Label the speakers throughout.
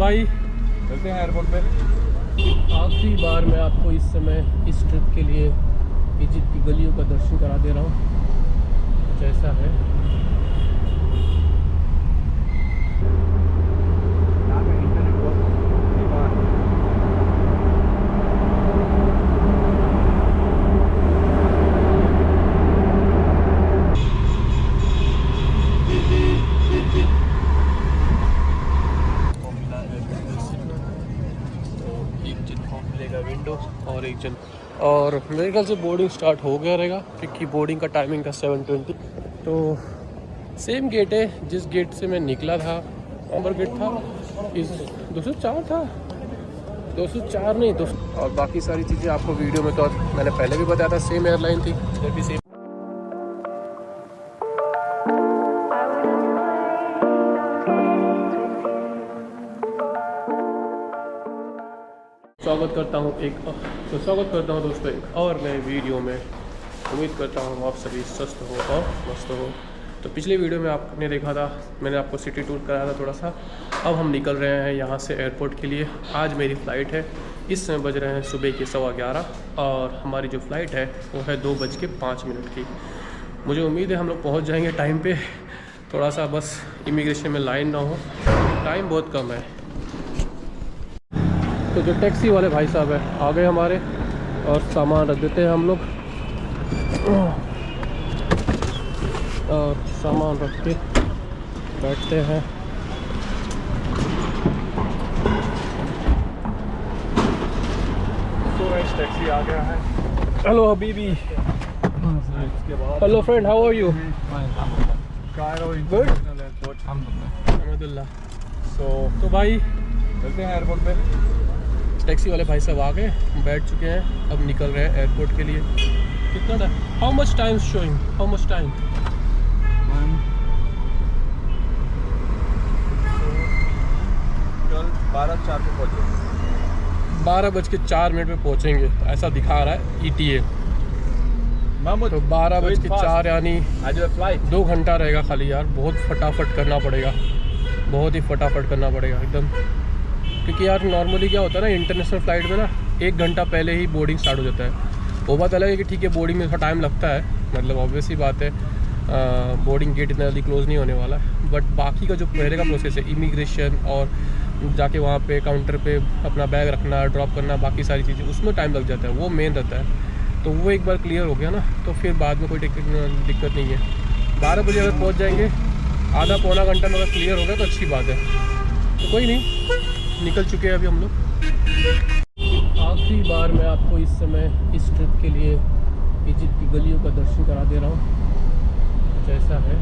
Speaker 1: भाई
Speaker 2: चलते हैं एयरपोर्ट पे।
Speaker 1: आखिरी बार मैं आपको इस समय इस ट्रिप के लिए इजिप्ट की गलियों का दर्शन करा दे रहा हूँ। कुछ ऐसा है। विंडो और एक जन और मेरे ख्याल से बोर्डिंग स्टार्ट हो गया रहेगा क्योंकि बोर्डिंग का टाइमिंग था 7:20। तो सेम गेट है जिस गेट से मैं निकला था। नंबर गेट था इस 204 था 204 नहीं 200। और बाकी सारी चीज़ें आपको वीडियो में तो मैंने पहले भी बताया था, सेम एयरलाइन थी, इधर भी सेम। स्वागत करता हूँ दोस्तों एक और नए वीडियो में। उम्मीद करता हूँ आप सभी स्वस्थ हो और मस्त हो। तो पिछले वीडियो में आपने देखा था, मैंने आपको सिटी टूर कराया था थोड़ा सा। अब हम निकल रहे हैं यहाँ से एयरपोर्ट के लिए। आज मेरी फ़्लाइट है, इस समय बज रहे हैं सुबह के 11:15 और हमारी जो फ़्लाइट है वो है 2:05 की। मुझे उम्मीद है हम लोग पहुँच जाएंगे टाइम पे। थोड़ा सा बस इमिग्रेशन में लाइन ना हो, टाइम बहुत कम है। तो जो टैक्सी वाले भाई साहब हैं आ गए हमारे और सामान रख देते हैं हम लोग और सामान रख के बैठते हैं।
Speaker 2: टैक्सी आ गया है।
Speaker 1: हेलो हबीबी। Hello friend, how are you?
Speaker 2: Cairo
Speaker 1: good,
Speaker 2: international airport.
Speaker 1: अल्हम्दुलिल्लाह। तो भाई
Speaker 2: चलते हैं एयरपोर्ट पे।
Speaker 1: टैक्सी वाले भाई साहब आ गए, बैठ चुके हैं, अब निकल रहे हैं एयरपोर्ट के लिए। कितना time? How much time showing? How much time?
Speaker 2: 12:04 पे पहुँचे।
Speaker 1: 12:04 पे पहुँचेंगे ऐसा दिखा रहा है ETA। तो 12:04 यानी
Speaker 2: आज फ्लाइट
Speaker 1: 2 घंटा रहेगा खाली यार। बहुत फटाफट करना पड़ेगा, बहुत ही फटाफट करना पड़ेगा एकदम। क्योंकि यार नॉर्मली क्या होता है ना, इंटरनेशनल फ़्लाइट में ना 1 घंटा पहले ही बोर्डिंग स्टार्ट हो जाता है। वो बात अलग है कि ठीक है बोर्डिंग में थोड़ा टाइम लगता है, मतलब ऑब्वियस ही बात है, बोर्डिंग गेट इतना जल्दी क्लोज़ नहीं होने वाला। बट बाकी का जो पहले का प्रोसेस है, इमिग्रेशन और जाके वहाँ पे काउंटर पे अपना बैग रखना, ड्रॉप करना, बाकी सारी चीज़ें, उसमें टाइम लग जाता है, वो मेन रहता है। तो वो एक बार क्लियर हो गया ना तो फिर बाद में कोई दिक्कत नहीं है। 12 बजे अगर पहुँच जाएंगे, आधा पौना घंटा में अगर क्लियर हो गया तो अच्छी बात है। तो कोई नहीं, निकल चुके हैं अभी हम लोग। आखिरी बार मैं आपको इस समय इस ट्रिप के लिए इजिप्ट की गलियों का दर्शन करा दे रहा हूँ। कुछ ऐसा है।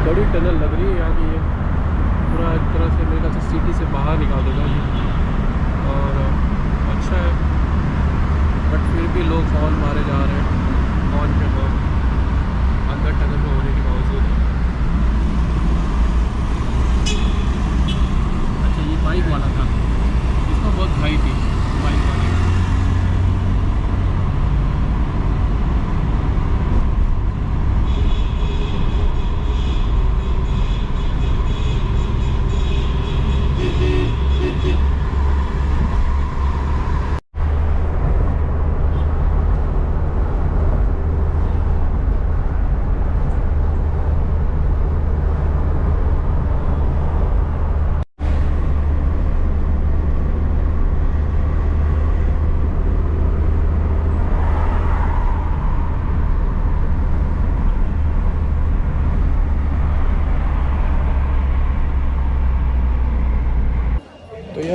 Speaker 1: बड़ी टनल लग रही है यहाँ की। ये पूरा एक तरह से मेरे ख्याल से सिटी से बाहर निकाल देगा ये, और अच्छा है। बट फिर भी लोग हॉर्न मारे जा रहे हैं, हॉर्न पे हॉर्न अंदर टनल में होने के बावजूद। अच्छा ये बाइक वाला था, इसमें बहुत हाई थी बाइक वाले।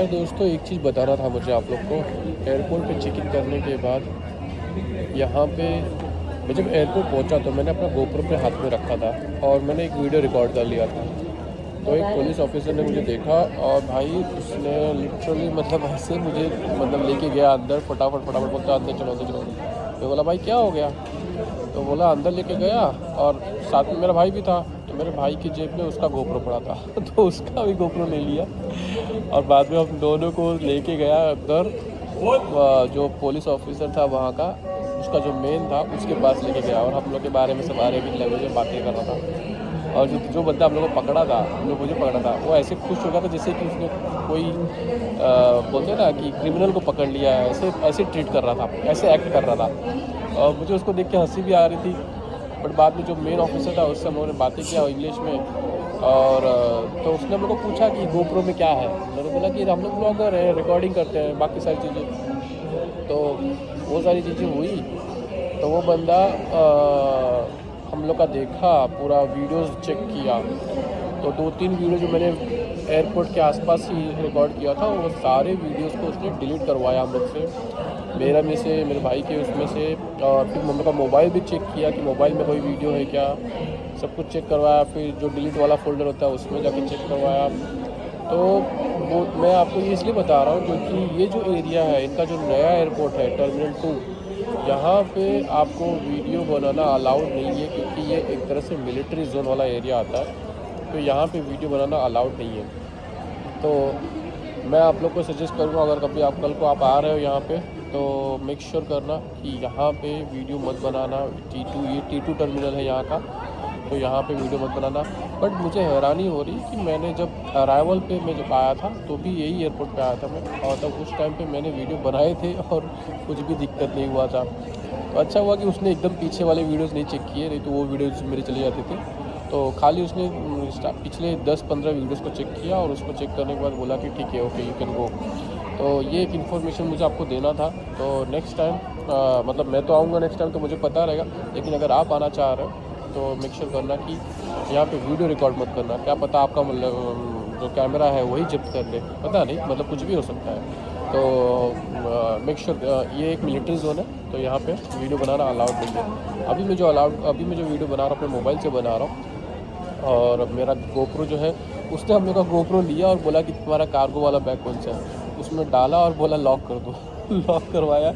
Speaker 1: यार दोस्तों, एक चीज़ बताना था मुझे आप लोग को। एयरपोर्ट पे चेक इन करने के बाद यहाँ पे मैं जब एयरपोर्ट पहुँचा तो मैंने अपना गोप्रो पे हाथ में रखा था और मैंने एक वीडियो रिकॉर्ड कर लिया था। तो एक पुलिस ऑफिसर ने मुझे देखा और भाई उसने लिटरली मतलब ऐसे मुझे मतलब लेके गया अंदर, फटाफट बोलता अंदर चलो अंदर चलो। तो बोला भाई क्या हो गया? तो बोला अंदर लेके गया और साथ में मेरा भाई भी था। तो मेरे भाई की जेब में उसका गोप्रो पड़ा था तो उसका भी गोप्रो ले लिया और बाद में हम दोनों को लेके गया अंदर। जो पुलिस ऑफिसर था वहाँ का, उसका जो मेन था उसके पास लेके गया और हम लोग के बारे में सब अरेबिक लैंग्वेज में बातें कर रहा था। और जो बंदा हम लोग को पकड़ा था, जो मुझे पकड़ा था, वो ऐसे खुश हो गया था जैसे कि उसने कोई बोलते हैं ना कि क्रिमिनल को पकड़ लिया है, ऐसे ट्रीट कर रहा था, ऐसे एक्ट कर रहा था। और मुझे उसको देख के हंसी भी आ रही थी। बट बाद में जो मेन ऑफिसर था उससे हम लोगों ने बातें किया इंग्लिश में। और तो उसने हम लोग को पूछा कि गोप्रो में क्या है। मैंने बोला कि हम लोग ब्लॉगर हैं, रिकॉर्डिंग करते हैं, बाकी सारी चीज़ें। तो वो सारी चीज़ें हुई तो वो बंदा हम लोग का देखा, पूरा वीडियोस चेक किया। तो 2-3 वीडियो जो मैंने एयरपोर्ट के आसपास ही रिकॉर्ड किया था वो सारे वीडियोस को उसने डिलीट करवाया हम लोग से, मेरा में से, मेरे भाई के उसमें से। और फिर हम लोग का मोबाइल भी चेक किया कि मोबाइल में कोई वीडियो है क्या, सब कुछ चेक करवाया। फिर जो डिलीट वाला फोल्डर होता है उसमें जाके चेक करवाया। तो वो मैं आपको ये इसलिए बता रहा हूँ क्योंकि ये जो एरिया है, इनका जो नया एयरपोर्ट है टर्मिनल 2, यहाँ पे आपको वीडियो बनाना अलाउड नहीं है क्योंकि ये एक तरह से मिलिट्री जोन वाला एरिया आता है। तो यहाँ पे वीडियो बनाना अलाउड नहीं है। तो मैं आप लोग को सजेस्ट करूँगा, अगर कभी आप कल को आप आ रहे हो यहाँ पे तो मेक श्योर करना कि यहाँ पे वीडियो मत बनाना। ये T2 टर्मिनल है यहाँ का, तो यहाँ पे वीडियो मत बनाना। बट मुझे हैरानी हो रही कि मैंने जब अराइवल पे मैं जब आया था तो भी यही एयरपोर्ट पे आया था मैं, और तब उस टाइम पे मैंने वीडियो बनाए थे और कुछ भी दिक्कत नहीं हुआ था। तो अच्छा हुआ कि उसने एकदम पीछे वाले वीडियोज़ नहीं चेक किए, नहीं तो वो वीडियोज़ मेरे चले जाते थे। तो खाली उसने पिछले 10-15 वीडियोज़ को चेक किया और उसको चेक करने के बाद बोला कि ठीक है, ओके, यू कैन गो। तो ये एक इन्फॉर्मेशन मुझे आपको देना था। तो नेक्स्ट टाइम मतलब मैं तो आऊँगा नेक्स्ट टाइम तो मुझे पता रहेगा, लेकिन अगर आप आना चाह रहे हो तो मेक श्योर करना कि यहाँ पे वीडियो रिकॉर्ड मत करना। क्या पता आपका मतलब जो कैमरा है वही जब्त कर ले, पता नहीं, मतलब कुछ भी हो सकता है। तो मेक श्योर ये एक मिलिट्री जोन है, तो यहाँ पे वीडियो बनाना अलाउड नहीं है। अभी मैं जो वीडियो बना रहा हूँ अपने मोबाइल से बना रहा हूँ। और मेरा गोप्रो जो है, उसने हम लोग का गोप्रो लिया और बोला कि तुम्हारा कार्गो वाला बैग कौन सा है, उसमें डाला और बोला लॉक कर दो लॉक करवाया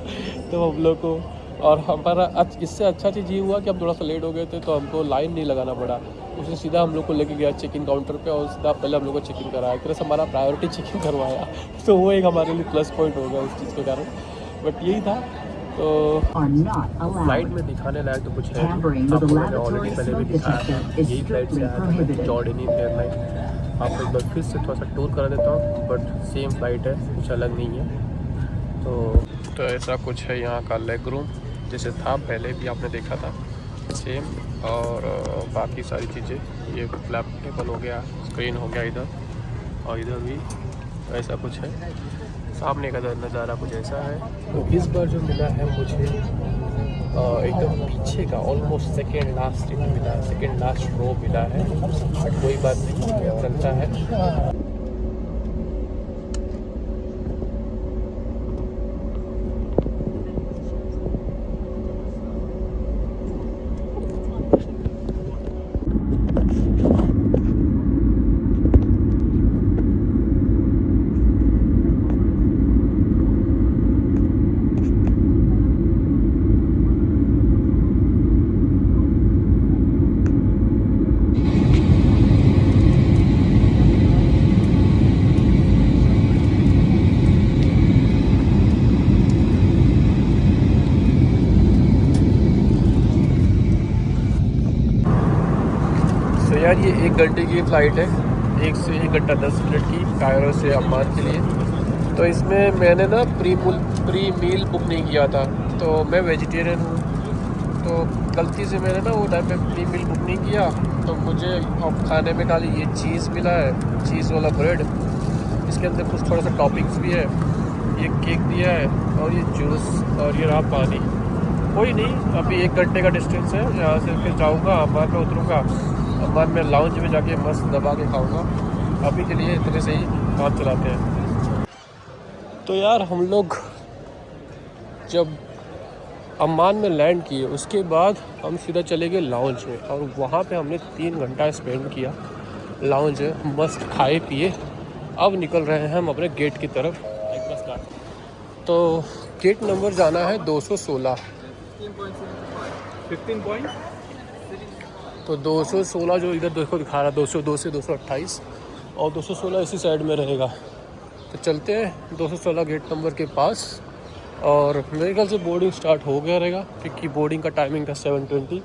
Speaker 1: तो हम लोग को। और हमारा इससे अच्छा चीज़ ये हुआ कि हम थोड़ा सा लेट हो गए थे तो हमको लाइन नहीं लगाना पड़ा। उसने सीधा हम लोग को लेके गया चेक इन काउंटर पे और सीधा पहले हम लोग को चेक इन कराया, एक तरह से हमारा प्रायोरिटी चेक इन करवाया। तो वो एक हमारे लिए प्लस पॉइंट हो गया उस चीज़ के कारण। बट यही था। तो फ्लाइट में दिखाने लायक तो कुछ है, आपको मैंने ऑलरेडी पहले भी दिखाया था। यही फ्लाइट से आया था मैं, जॉर्डनियन एयरलाइन। आपको एक बार फिर से थोड़ा सा टूर करा देता हूँ, बट सेम फ्लाइट है, कुछ अलग नहीं है। तो ऐसा कुछ है यहाँ का लेग रूम, जैसे था पहले भी आपने देखा था सेम। और बाकी सारी चीज़ें, ये फ्लैप टेबल हो गया, स्क्रीन हो गया इधर, और इधर भी ऐसा कुछ है। सामने का नज़ारा कुछ ऐसा है। तो इस बार जो मिला है मुझे एकदम पीछे का ऑलमोस्ट सेकेंड लास्ट सीट मिला है, सेकेंड लास्ट रो मिला है। बट कोई बात नहीं, चलता है। तो यार ये 1 घंटे की फ़्लाइट है, 1 से 1 घंटा 10 मिनट की, कायरो से अम्मान के लिए। तो इसमें मैंने ना प्री मील बुक नहीं किया था, तो मैं वेजिटेरियन हूँ। तो गलती से मैंने ना वो टाइम पे प्री मील बुक नहीं किया, तो मुझे अब खाने में खाली ये चीज़ मिला है, चीज़ वाला ब्रेड। इसके अंदर कुछ थोड़ा सा टॉपिंग्स भी है, ये केक दिया है और ये जूस और ये रहा पानी। कोई नहीं, अभी 1 घंटे का डिस्टेंस है, यहाँ से फिर जाऊँगा अम्मान में, उतरूँगा अम्मान में, लाउंज में जाके मस्त दबा के खाऊँगा। अभी के लिए इतने से ही काम चलाते हैं। तो यार हम लोग जब अम्मान में लैंड किए उसके बाद हम सीधा चले गए लाउंज में, और वहाँ पे हमने 3 घंटा स्पेंड किया लाउंज में, मस्त खाए पिए। अब निकल रहे हैं हम अपने गेट की तरफ। तो गेट नंबर जाना है 216।
Speaker 2: 15 पॉइंट।
Speaker 1: तो 216 जो इधर देखो दिखा रहा है 202 से 228, और 216 इसी साइड में रहेगा। तो चलते हैं 216 गेट नंबर के पास, और मेरे ख्याल से बोर्डिंग स्टार्ट हो गया रहेगा क्योंकि बोर्डिंग का टाइमिंग था 7:20,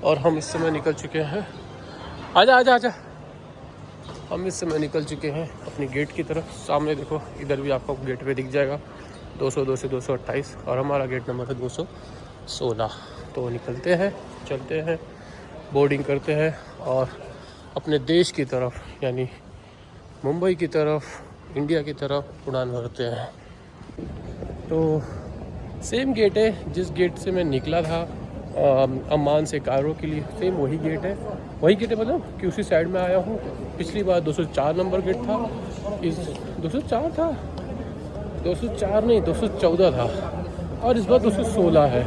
Speaker 1: और हम इस समय निकल चुके हैं। आजा आजा आजा। हम इस समय निकल चुके हैं अपनी गेट की तरफ। सामने देखो इधर भी आपको गेट पे दिख जाएगा 202 से 228, और हमारा गेट नंबर है 216। तो निकलते हैं, चलते हैं, बोर्डिंग करते हैं और अपने देश की तरफ यानी मुंबई की तरफ, इंडिया की तरफ उड़ान भरते हैं। तो सेम गेट है जिस गेट से मैं निकला था अम्मान से कायरो के लिए, सेम वही गेट है। वही गेट है मतलब कि उसी साइड में आया हूँ। पिछली बार 204 नंबर गेट था, इस 204 था, 204 नहीं 214 था, और इस बार 216 है।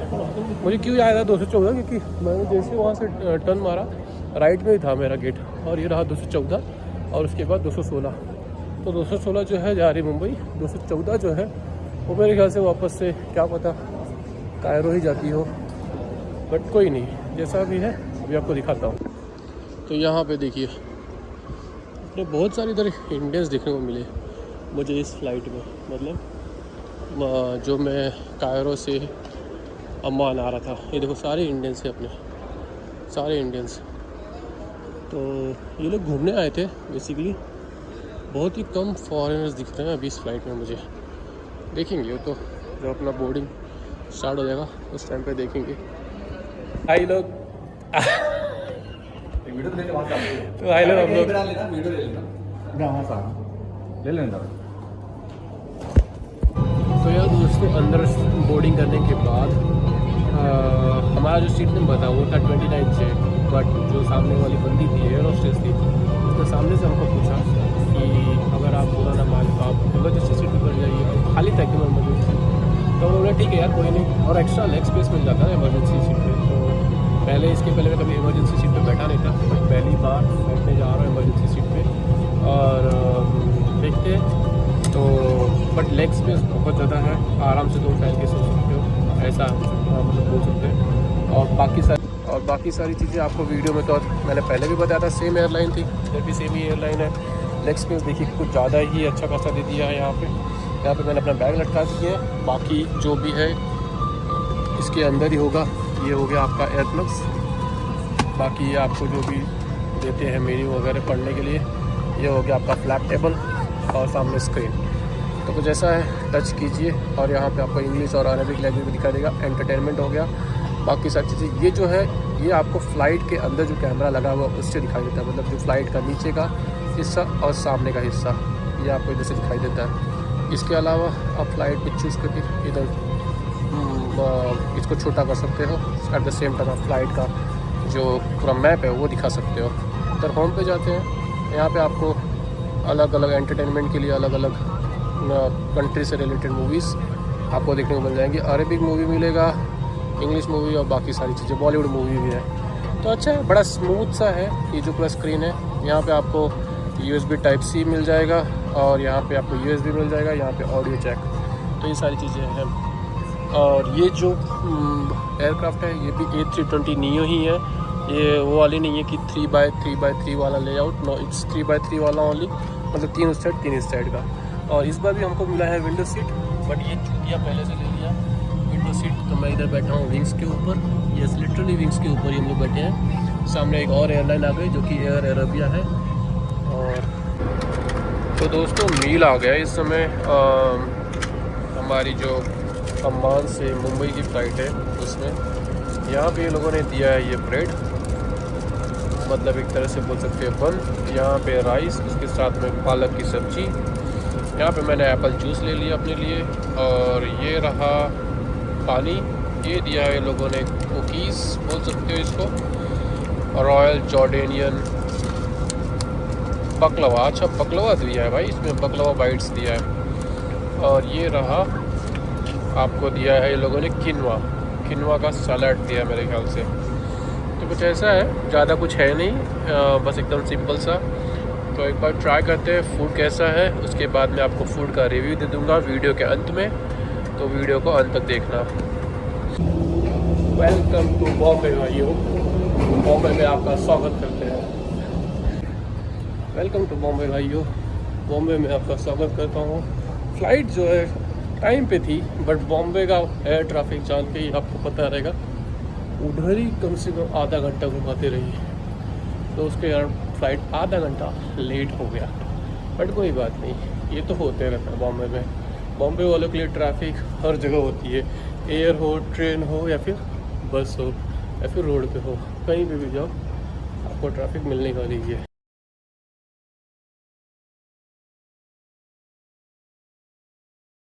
Speaker 1: मुझे क्यों याद आया 214 क्योंकि मैंने जैसे वहाँ से टर्न मारा राइट में ही था मेरा गेट, और ये रहा 214 और उसके बाद 216। तो 216 जो है जा रही मुंबई, 214 जो है वो मेरे ख्याल से वापस से क्या पता कायरो ही जाती हो, बट कोई नहीं, जैसा भी है अभी आपको दिखाता हूँ। तो यहाँ पे देखिए अपने बहुत सारे इधर इंडियंस देखने को मिले मुझे इस फ्लाइट में, मतलब जो मैं कायरो से अम्मान आ रहा था। ये देखो सारे इंडियंस हैं अपने, सारे इंडियंस। तो ये लोग घूमने आए थे बेसिकली। बहुत ही कम फॉरेनर्स दिख रहे हैं अभी इस फ्लाइट में मुझे। देखेंगे वो तो जब अपना बोर्डिंग स्टार्ट हो जाएगा उस टाइम पे देखेंगे। हाई लोग
Speaker 2: वीडियो लेके वहाँ से
Speaker 1: तो हाई लोग हम लोग
Speaker 2: वीडियो ले लेना वहाँ से ले लेना।
Speaker 1: तो यार दोस्तों अंदर बोर्डिंग करने के बाद हमारा जो सीट नंबर था वो था 29 से, बट जो सामने वाली बंदी थी एयर होस्टेस थी, उसने सामने से हमको पूछा कि अगर आप पूरा ना मान तो आप इमरजेंसी सीट पर जाइए। खाली था एकदम इमरजेंसी। तो उन्होंने ठीक है यार कोई नहीं, और एक्स्ट्रा लेग स्पेस मिल जाता है इमरजेंसी सीट पे। तो पहले इसके पहले मैं कभी इमरजेंसी सीट पे बैठा नहीं था, बट पहली बार बैठने जा रहा हूँ इमरजेंसी सीट पे, और देखते हैं। तो बट लेग स्पेस बहुत ज़्यादा है, आराम से तुम फैल के सो सकते हो, ऐसा मतलब बोल सकते हैं। और बाकी सारी चीज़ें आपको वीडियो में तो मैंने पहले भी बताया था, सेम एयरलाइन थी, इधर भी सेम ही एयरलाइन है। लेग स्पेस देखिए कुछ ज़्यादा ही अच्छा खासा दे दिया है यहाँ पे मैंने अपना बैग लटका दिया है। बाकी जो भी है इसके अंदर ही होगा। ये हो गया आपका एयर प्लग्स, बाकी ये आपको जो भी देते हैं मेन्यू वगैरह पढ़ने के लिए। ये हो गया आपका फ्लैप टेबल और सामने स्क्रीन। तो कुछ ऐसा है, टच कीजिए और यहाँ पे आपको इंग्लिश और अरबिक लैंग्वेज भी दिखाई देगा। एंटरटेनमेंट हो गया, बाकी सारी चीज़ें। ये जो है ये आपको फ़्लाइट के अंदर जो कैमरा लगा हुआ उससे दिखाई देता है, मतलब जो फ़्लाइट का नीचे का हिस्सा और सामने का हिस्सा ये आपको इधर से दिखाई देता है। इसके अलावा आप फ्लाइट पे चूज़ करके इधर इसको छोटा कर सकते हो। एट द सेम टाइम आप फ्लाइट का जो पूरा मैप है वो दिखा सकते हो। इधर होम पे जाते हैं, यहाँ पे आपको अलग अलग एंटरटेनमेंट के लिए अलग अलग कंट्री से रिलेटेड मूवीज़ आपको देखने को मिल जाएंगी। अरेबिक मूवी मिलेगा, इंग्लिश मूवी और बाकी सारी चीज़ें, बॉलीवुड मूवी भी है। तो अच्छा है, बड़ा स्मूथ सा है ये जो पूरा स्क्रीन है। यहाँ पे आपको USB Type-C मिल जाएगा, और यहाँ पे आपको USB मिल जाएगा, यहाँ पे ऑडियो जैक। तो ये सारी चीज़ें हैं। और ये जो एयरक्राफ्ट है ये भी A320 नियो ही है। ये वो वाली नहीं है कि 3x3x3 वाला लेआउट, नो इट्स 3x3 वाला ओनली, मतलब 3 उस साइड 3 इस साइड का। और इस बार भी हमको मिला है विंडो सीट, बट ये चूतिया पहले से ले लिया विंडो सीट। तो मैं इधर बैठा हूँ विंग्स के ऊपर, यस लिटरली विंग्स के ऊपर ही हम लोग बैठे हैं। सामने एक और एयरलाइन आ गई जो कि एयर अरेबिया है। और तो दोस्तों मील आ गया इस समय। हमारी जो अम्मान से मुंबई की फ़्लाइट है उसमें यहाँ पे ये लोगों ने दिया है ये ब्रेड, मतलब एक तरह से बोल सकते हैं बन। यहाँ पे राइस, उसके साथ में पालक की सब्ज़ी। यहाँ पे मैंने एप्पल जूस ले लिया अपने लिए, और ये रहा पानी। ये दिया है लोगों ने कुकीज़ बोल सकते हो इसको, रॉयल जॉर्डेनियन बकलवा। अच्छा बकलवा दिया है भाई, इसमें बकलवा बाइट्स दिया है। और ये रहा, आपको दिया है ये लोगों ने किनवा का सलाद दिया मेरे ख्याल से। तो कुछ ऐसा है, ज़्यादा कुछ है नहीं, बस एकदम सिंपल सा। तो एक बार ट्राई करते हैं फूड कैसा है, उसके बाद मैं आपको फूड का रिव्यू दे दूँगा वीडियो के अंत में, तो वीडियो को अंत तक देखना। वेलकम टू बॉम्बे भाइयों, बॉम्बे में आपका स्वागत करते हैं। वेलकम टू बॉम्बे भाइयों, बॉम्बे में आपका स्वागत करता हूँ। फ़्लाइट जो है टाइम पे थी, बट बॉम्बे का एयर ट्रैफिक जान के ही आपको पता रहेगा, उधर ही कम से कम आधा घंटा घुमाते रही, तो उसके कारण फ़्लाइट आधा घंटा लेट हो गया। बट कोई बात नहीं, ये तो होते रहता है बॉम्बे में। बॉम्बे वालों के लिए ट्रैफिक हर जगह होती है, एयर हो, ट्रेन हो, या फिर बस हो, या फिर रोड पे हो, कहीं पे भी जाओ आपको ट्रैफिक मिलने वाली है।